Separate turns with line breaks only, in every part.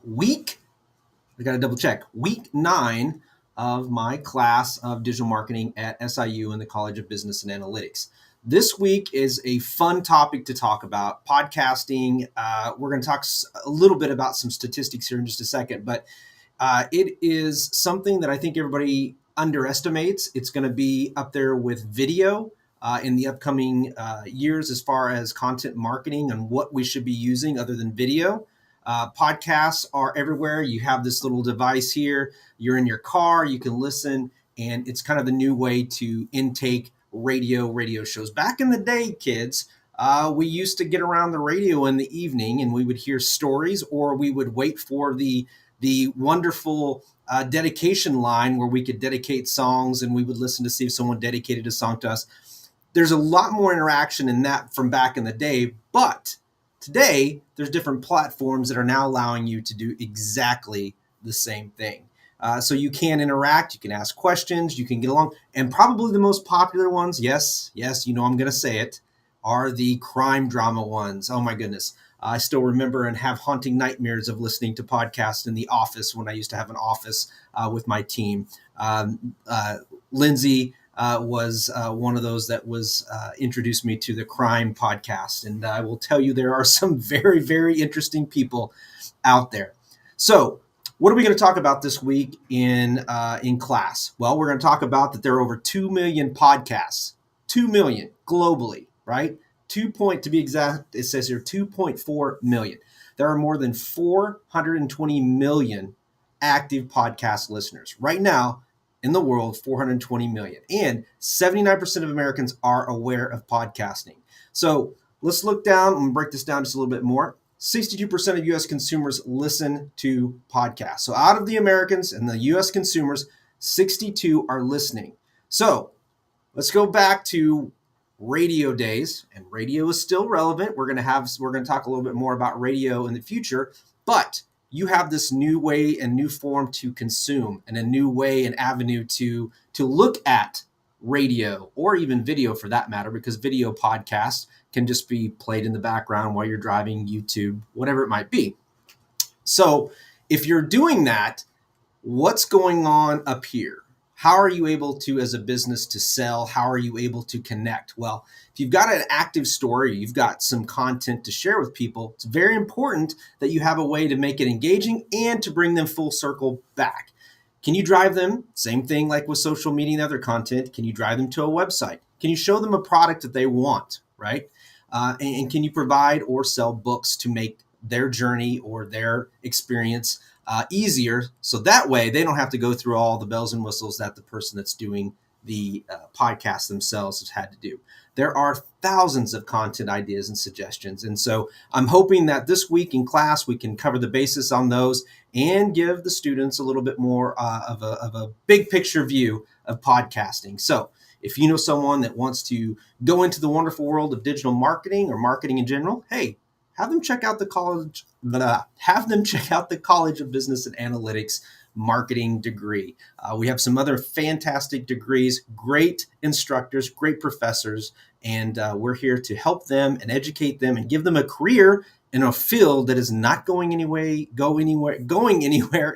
week, I got to double check, week 9 of my class of digital marketing at SIU in the College of Business and Analytics. This week is a fun topic to talk about, podcasting. We're going to talk a little bit about some statistics here in just a second, but it is something that I think everybody underestimates. It's going to be up there with video in the upcoming years as far as content marketing and what we should be using other than video. Podcasts are everywhere. You have this little device here. You're in your car. You can listen, and it's kind of the new way to intake radio shows. Back in the day, kids, we used to get around the radio in the evening, and we would hear stories, or we would wait for the wonderful dedication line where we could dedicate songs, and we would listen to see if someone dedicated a song to us. There's a lot more interaction in that from back in the day, but today, there's different platforms that are now allowing you to do exactly the same thing. So you can interact, you can ask questions, you can get along. And probably the most popular ones, yes, you know I'm going to say it, are the crime drama ones. Oh my goodness. I still remember and have haunting nightmares of listening to podcasts in the office when I used to have an office with my team. Lindsay was one of those that was introduced me to the crime podcast. And I will tell you, there are some very, very interesting people out there. So what are we going to talk about this week in class? Well, we're going to talk about that there are over 2 million podcasts, 2 million globally, right? To be exact, it says here 2.4 million. There are more than 420 million active podcast listeners. Right now, in the world, 420 million. And 79% of Americans are aware of podcasting. So let's look down and break this down just a little bit more. 62% of U.S. consumers listen to podcasts. So out of the Americans and the U.S. consumers, 62 are listening. So let's go back to radio days, and radio is still relevant. We're going to talk a little bit more about radio in the future, but you have this new way and new form to consume, and a new way and avenue to look at radio, or even video for that matter, because video podcasts can just be played in the background while you're driving, YouTube, whatever it might be. So if you're doing that, what's going on up here? How are you able to, as a business, to sell? How are you able to connect? Well, if you've got an active story, you've got some content to share with people, it's very important that you have a way to make it engaging and to bring them full circle back. Can you drive them? Same thing like with social media and other content. Can you drive them to a website? Can you show them a product that they want, right? And can you provide or sell books to make their journey or their experience easier, so that way they don't have to go through all the bells and whistles that the person that's doing the podcast themselves has had to do. There are thousands of content ideas and suggestions. And so I'm hoping that this week in class, we can cover the basis on those and give the students a little bit more of a big picture view of podcasting. So if you know someone that wants to go into the wonderful world of digital marketing or marketing in general, hey, have them check out the College of Business and Analytics marketing degree. We have some other fantastic degrees, great instructors, great professors, and we're here to help them and educate them and give them a career in a field that is not going anywhere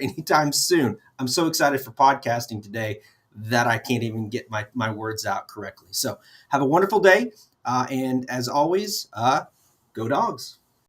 anytime soon. I'm so excited for podcasting today that I can't even get my words out correctly. So have a wonderful day, and as always, go Dogs.